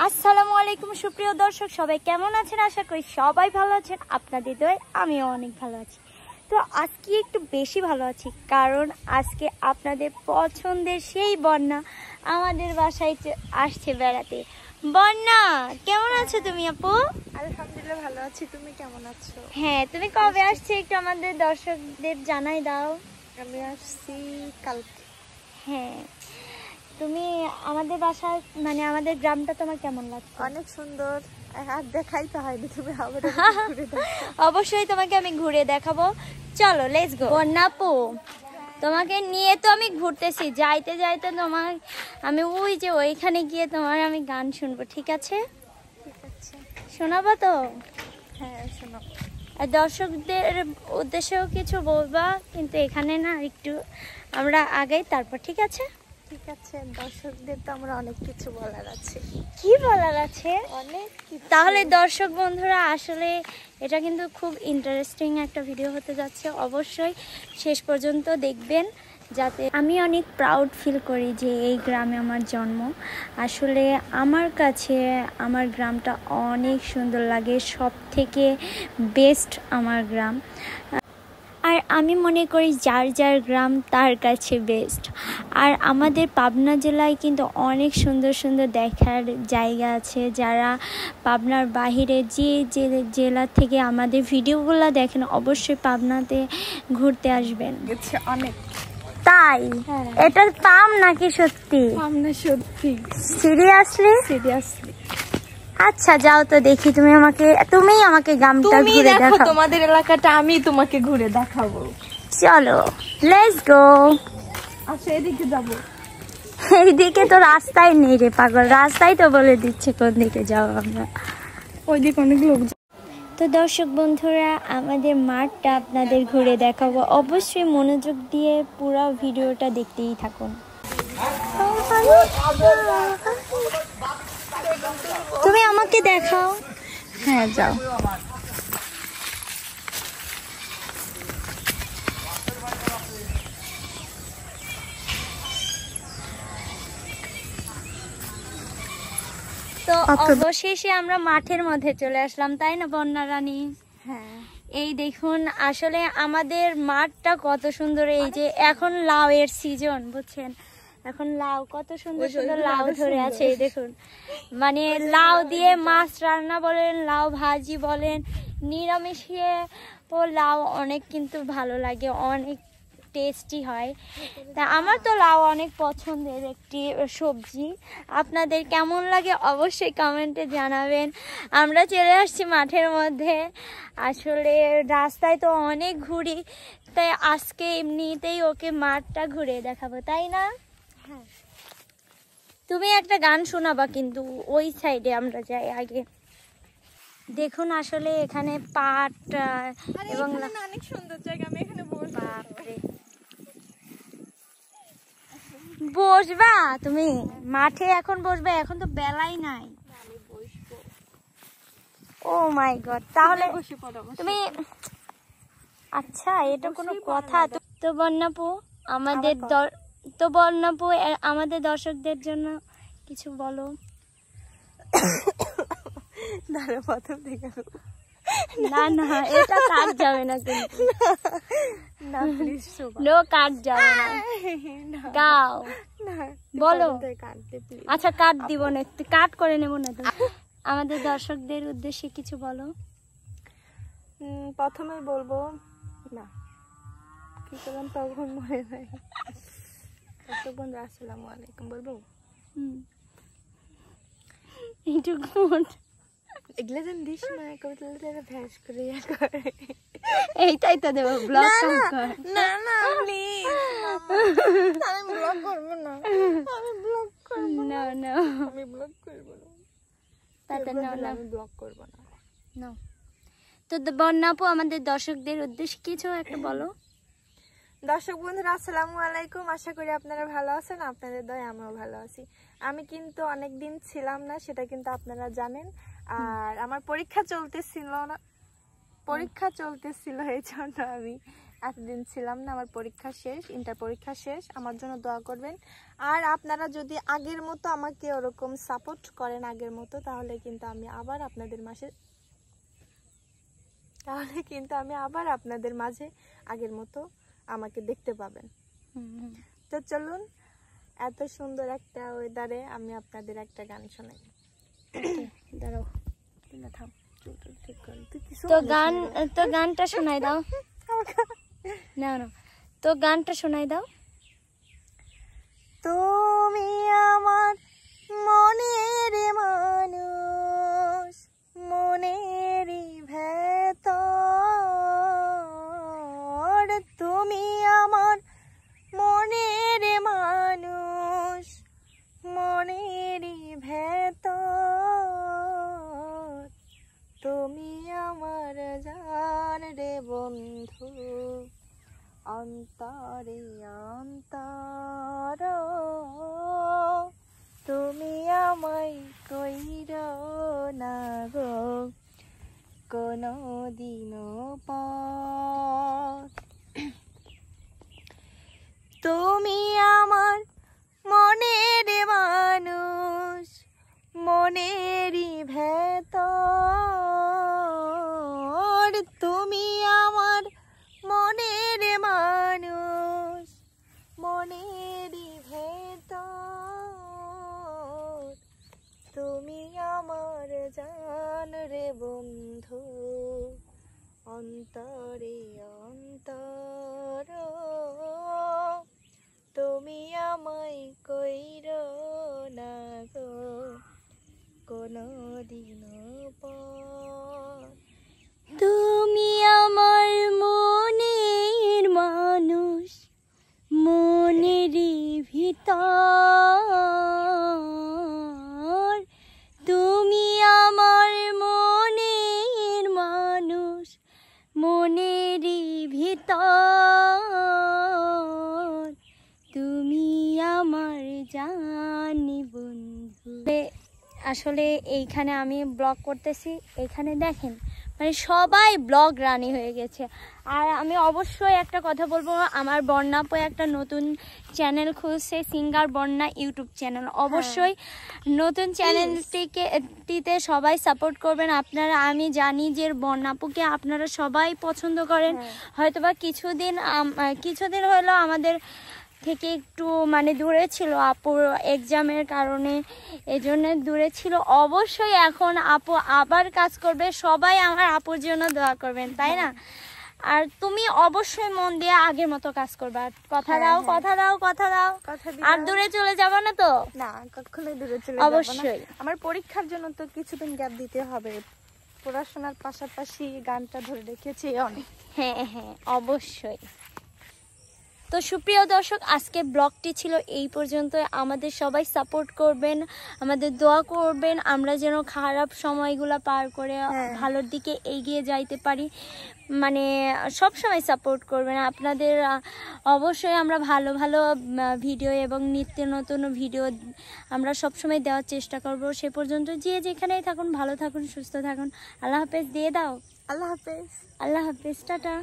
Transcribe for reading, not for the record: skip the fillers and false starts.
আসসালামু আলাইকুম সুপ্রিয় দর্শক, সবাই কেমন আছেন? আশা করি সবাই ভালো আছেন। আপনাদের দয়ায় আমিও অনেক ভালো আছি। তো আজকে একটু বেশি ভালো আছি, কারণ আজকে আপনাদের পছন্দের সেই বন্যা আমাদের বাসায় আসছে বেড়াতে। বন্যা, কেমন আছো তুমি আপু? আলহামদুলিল্লাহ ভালো আছি, তুমি কেমন আছো? হ্যাঁ, তুমি কবে আসছো একটু আমাদের দর্শকদের জানাই দাও। আমি আসছি কালকে। হ্যাঁ, তুমি আমাদের বাসায় মানে আমাদের গ্রামটা তোমার কেমন লাগছে? অনেক সুন্দর, আর দেখাইতে হয়নি, তুমি আবার ঘুরে দাও। অবশ্যই তোমাকে আমি ঘুরে দেখাবো, চলো লেটস গো। বন্যাপু, তোমাকে নিয়ে তো আমি ঘুরতেছি, যাইতে যাইতে তোমার আমি ওই যে ওইখানে গিয়ে তোমার আমি গান শুনবো, ঠিক আছে? ঠিক আছে, শোনাবো তো? হ্যাঁ শোনো। আর দর্শকদের উদ্দেশ্যেও কিছু বলবা, কিন্তু এখানে না একটু আমরা আগাই তারপর, ঠিক আছে? ঠিক আছে, দর্শকদের তো আমরা অনেক কিছু বলার আছে। কি বলার আছে? অনেক কিছু। তাহলে দর্শক বন্ধুরা, আসলে এটা কিন্তু খুব ইন্টারেস্টিং একটা ভিডিও হতে যাচ্ছে, অবশ্যই শেষ পর্যন্ত দেখবেন, যাতে আমি অনেক প্রাউড ফিল করি যে এই গ্রামে আমার জন্ম। আসলে আমার কাছে আমার গ্রামটা অনেক সুন্দর লাগে, সব থেকে বেস্ট আমার গ্রাম। আর আমি মনে করি যার যার গ্রাম তার কাছে বেস্ট। আর আমাদের পাবনা জেলায় কিন্তু অনেক সুন্দর সুন্দর দেখার জায়গা আছে। যারা পাবনার বাহিরে যে জেলা থেকে আমাদের ভিডিওগুলো দেখেন, অবশ্যই পাবনাতে ঘুরতে আসবেন। অনেক তাই? এটা পাম নাকি সত্যি? সামনে সত্যি, সিরিয়াসলি? আচ্ছা যাও তো দেখি, তুমিই আমাকে গ্রামটা ঘুরে দেখাও। তোমাদের এলাকাটা আমি তোমাকে ঘুরে দেখাবো, চলো লেটস গো। আচ্ছা এদিকে যাবো। এইদিকে তো রাস্তাই নেই রে পাগল, রাস্তাই তো বলে দিচ্ছে কোন দিকে যাবো আমরা। ওইদিকে অনেক লোক। তো দর্শক বন্ধুরা, আমাদের মাঠটা আপনাদের ঘুরে দেখাবো, অবশ্যই মনোযোগ দিয়ে পুরো ভিডিওটা দেখতেই থাকুন। তুমি আমাকে দেখাও। হ্যাঁ যাও। তো অবশেষে আমরা মাঠের মধ্যে চলে আসলাম, তাই না বন্যা রানী? হ্যাঁ, এই দেখুন, আসলে আমাদের মাঠটা কত সুন্দর। এই যে এখন লাউ এর সিজন, বুঝছেন? এখন লাউ, কত সুন্দর সুন্দর লাউ ধরে আছে, এই দেখুন। মানে লাউ দিয়ে মাছ রান্না বলেন, লাউ ভাজি বলেন, নিরামিষে ও লাউ অনেক কিন্তু ভালো লাগে, অনেক টেস্টি হয়। তা আমার তো লাউ অনেক পছন্দের একটি সবজি। আপনাদের কেমন লাগে অবশ্যই কমেন্টে জানাবেন। আমরা চলে আসছি মাঠের মধ্যে। আসলে রাস্তায় তো অনেক ঘুরি, তাই আজকে এমনিতেই ওকে মাঠটা ঘুরে দেখাবো, তাই না? হ্যাঁ। তুমি একটা গান শোনাবা, কিন্তু ওই সাইডে আমরা যাই আগে। দেখুন আসলে এখানে পাট এবং অনেক সুন্দর জায়গা, আমি এখানে বসবো। বাপরে, বসবা তুমি মাঠে? এখন বসবে? এখন তো বেলাই নাই। ও মাই গড, তাহলে তুমি, আচ্ছা এটা কোনো কথা? তো বন্যাপু আমাদের দর্শকদের জন্য কিছু বলো। না না, এটা কাট যাবে না কিন্তু, নো কাট যাবে না, গাও বলো। আচ্ছা কাট দিব না, কাট করে নেবো না তো। আমাদের দর্শকদের উদ্দেশ্যে কিছু বলো। প্রথমে বলবো না, কি করলাম তখন মনে নাই। বন্ধু আসসালামু আলাইকুম বলবো। এইটুকু এগুলো যেন দিস না, কবিতা ভ্যাস করে এইটাই তো দেবো, ব্লগ না না প্লিজ, আমি ব্লগ করবো না, আমি ব্লগ করবো না, আমি ব্লগ করবো না, আমি ব্লগ করবো না। তো বন্যাপু, আমাদের দর্শকদের উদ্দেশ্যে কিছু একটা বলো। দর্শক বন্ধুরা আসসালামু আলাইকুম, আশা করি আপনারা ভালো আছেন। আপনাদের দয়ায় আমিও ভালো আছি। আমি কিন্তু অনেকদিন ছিলাম না, সেটা কিন্তু আপনারা জানেন। আর আমার পরীক্ষা চলতেছিল এই জন্য আমি এতদিন ছিলাম না, আমার পরীক্ষা শেষ, ইন্টার পরীক্ষা শেষ, আমার জন্য দোয়া করবেন। আর আপনারা যদি আগের মতো আমাকে ওরকম সাপোর্ট করেন আগের মতো, তাহলে কিন্তু আমি আবার আপনাদের মাঝে আগের মতো আমাকে দেখতে পাবেন। তো চলুন, এত সুন্দর একটা ওয়েদারে আমি আপনাদের একটা গান শোনাই। দাঁড়াও, থাম, তো গানটা শোনাই দাও। না তো গানটা শোনাই দাও। তুমি আমার মনের মানুষ, মনেরই ভেতর, তুমি আমার মনের মানুষ, মনেরই ভেতর, তুমি আমার জান রে বন্ধু, অন্তরে অন্তর, তুমি আমায় কইরো না গো কোনো দিনও পর। তুমি আমার মনের মানুষ, মনেরই ভেতর, তুমি আমার মনের মানুষ, মনেরই ভেতর, তুমি আমার জান রে বন্ধু, অন্তরে অন্তর, তুমি আমায় কইরো না গো কোনো দিনও পর। তুমি আমার মনের মানুষ, মনেরই ভিতর, তুমি আমার মনের মানুষ, মনেরই ভিতর, তুমি আমার জানি বন্ধু। আসলে এইখানে আমি ব্লগ করতেছি, এখানে দেখেন মানে সবাই ব্লগ রানি হয়ে গেছে। আর আমি অবশ্যই একটা কথা বলবো, আমার বন্যাপু একটা নতুন চ্যানেল খুলছে, সিঙ্গার বন্যা ইউটিউব চ্যানেল। অবশ্যই নতুন চ্যানেলটিতে সবাই সাপোর্ট করবেন আপনারা। আমি জানি যে বন্যাপুকে আপনারা সবাই পছন্দ করেন, হয়তোবা কিছুদিন হলো আমাদের থেকে একটু মানে দূরে ছিল, আপুর এক্সামের কারণে এজন্য দূরে ছিল। অবশ্যই এখন আপু আবার কাজ করবে, সবাই আমার আপুর জন্য দোয়া করবেন, তাই না? আর তুমি অবশ্যই মন দিয়ে আগের মতো কাজ করবা, কথা দাও। আর দূরে চলে যাবো না তো? না, কখনোই দূরে চলে যাবো না। অবশ্যই আমার পরীক্ষার জন্য তো কিছুদিন গ্যাপ দিতে হবে, পড়াশোনার পাশাপাশি গানটা ধরে রেখেছি অনেক। হ্যাঁ, অবশ্যই। তো সুপ্রিয় দর্শক, আজকে ব্লগটি ছিল এই পর্যন্ত। আমাদের সবাই সাপোর্ট করবেন, আমাদের দোয়া করবেন, আমরা যেন খারাপ সময়গুলো পার করে ভালোর দিকে এগিয়ে যাইতে পারি। মানে সব সময় সাপোর্ট করবেন আপনাদের। অবশ্যই আমরা ভালো ভালো ভিডিও এবং নিত্য নতুন ভিডিও আমরা সবসময় দেওয়ার চেষ্টা করব। সে পর্যন্ত যে যেখানেই থাকুন ভালো থাকুন, সুস্থ থাকুন। আল্লাহ হাফেজ দিয়ে দাও। আল্লাহ হাফেজ। আল্লাহ হাফেজ, টাটা।